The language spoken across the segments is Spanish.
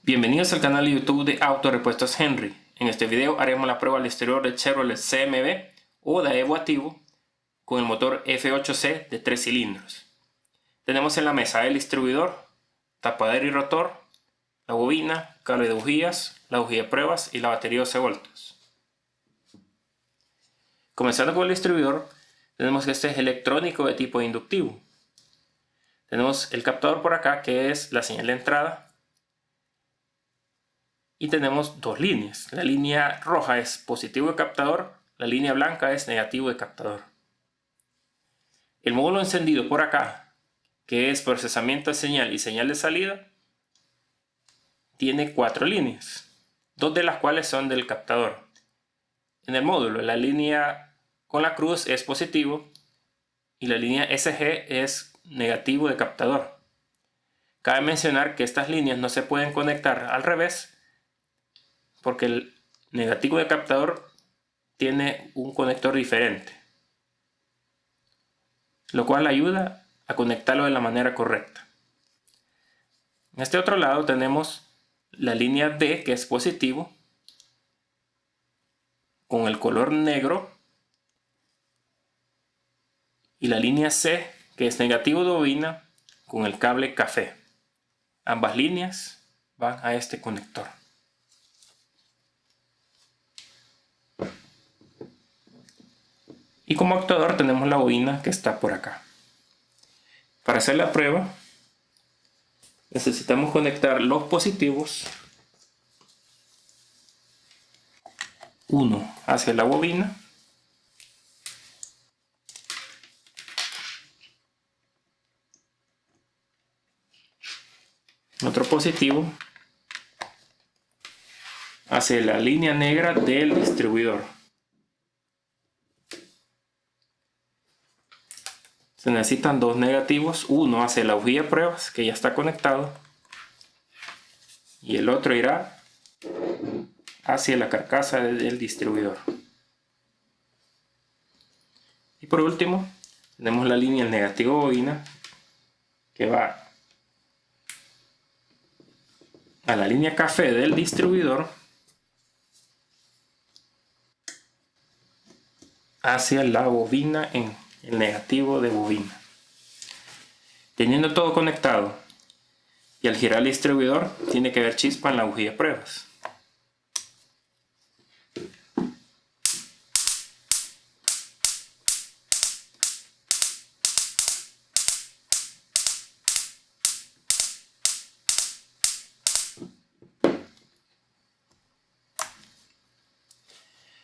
Bienvenidos al canal de YouTube de Autorepuestos Henry. En este video haremos la prueba al exterior del Chevrolet CMB o Daewoo Activo con el motor F8C de 3 cilindros. Tenemos en la mesa el distribuidor, tapadera y rotor, la bobina, cable de bujías, la bujía de pruebas y la batería 12 voltios. Comenzando con el distribuidor, tenemos que este es electrónico de tipo inductivo. Tenemos el captador por acá, que es la señal de entrada. Y tenemos dos líneas. La línea roja es positivo de captador, la línea blanca es negativo de captador. El módulo encendido por acá, que es procesamiento de señal y señal de salida, tiene 4 líneas, 2 de las cuales son del captador. En el módulo, la línea con la cruz es positivo y la línea SG es negativo de captador. Cabe mencionar que estas líneas no se pueden conectar al revés, porque el negativo de captador tiene un conector diferente, lo cual ayuda a conectarlo de la manera correcta. En este otro lado tenemos la línea D, que es positivo, con el color negro, y la línea C, que es negativo de bobina, con el cable café. Ambas líneas van a este conector. Y como actuador tenemos la bobina que está por acá. Para hacer la prueba necesitamos conectar los positivos, uno hacia la bobina otro positivo hacia la línea negra del distribuidor. Se necesitan dos negativos, uno hacia la bujía de pruebas, que ya está conectado, y el otro irá hacia la carcasa del distribuidor. Y por último tenemos la línea negativo bobina, que va a la línea café del distribuidor hacia la bobina en el negativo de bobina. Teniendo todo conectado y al girar el distribuidor tiene que haber chispa en la bujía de pruebas.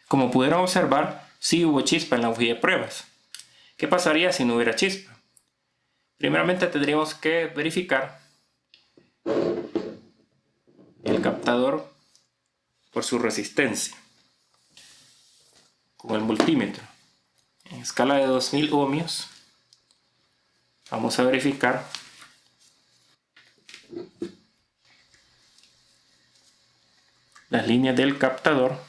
Como pudieron observar, sí hubo chispa en la bujía de pruebas. ¿Qué pasaría si no hubiera chispa? Primeramente tendríamos que verificar el captador por su resistencia con el multímetro. En escala de 2000 ohmios vamos a verificar las líneas del captador.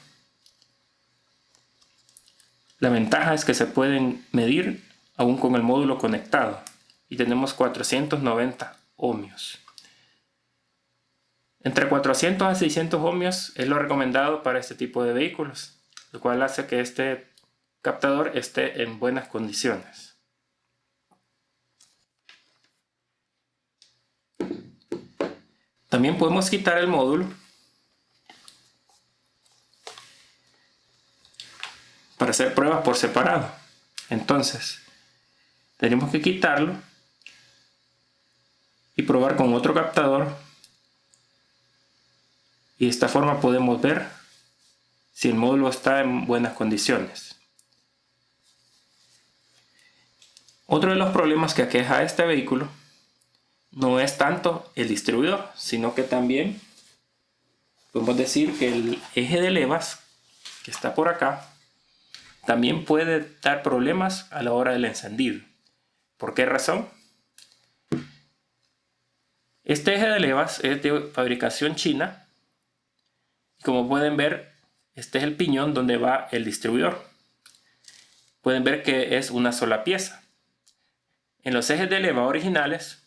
La ventaja es que se pueden medir aún con el módulo conectado y tenemos 490 ohmios. Entre 400 a 600 ohmios es lo recomendado para este tipo de vehículos, lo cual hace que este captador esté en buenas condiciones. También podemos quitar el módulo para hacer pruebas por separado. Entonces tenemos que quitarlo y probar con otro captador, y de esta forma podemos ver si el módulo está en buenas condiciones. Otro de los problemas que aqueja a este vehículo no es tanto el distribuidor, sino que también podemos decir que el eje de levas, que está por acá, también puede dar problemas a la hora del encendido. ¿Por qué razón? Este eje de levas es de fabricación china. Como pueden ver, este es el piñón donde va el distribuidor. Pueden ver que es una sola pieza. En los ejes de leva originales,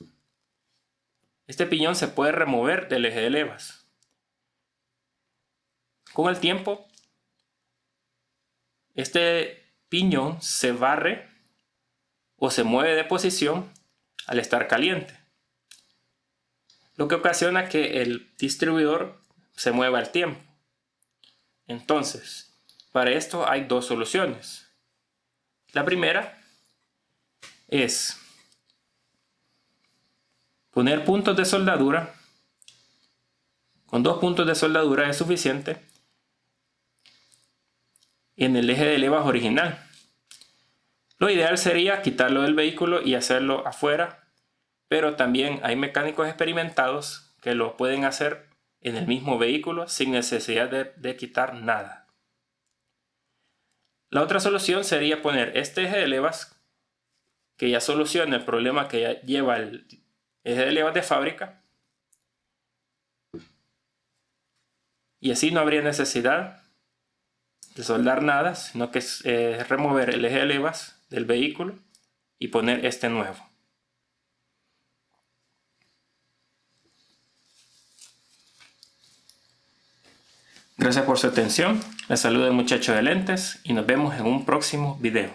este piñón se puede remover del eje de levas. Con el tiempo, este piñón se barre o se mueve de posición al estar caliente, lo que ocasiona que el distribuidor se mueva al tiempo. Entonces, para esto hay dos soluciones. La primera es poner puntos de soldadura. Con 2 puntos de soldadura es suficiente en el eje de levas original. Lo ideal sería quitarlo del vehículo y hacerlo afuera, pero también hay mecánicos experimentados que lo pueden hacer en el mismo vehículo sin necesidad de quitar nada. La otra solución sería poner este eje de levas, que ya soluciona el problema que ya lleva el eje de levas de fábrica, y así no habría necesidad de soldar nada, sino que es remover el eje de levas del vehículo y poner este nuevo. Gracias por su atención. Les saluda el muchacho de lentes y nos vemos en un próximo video.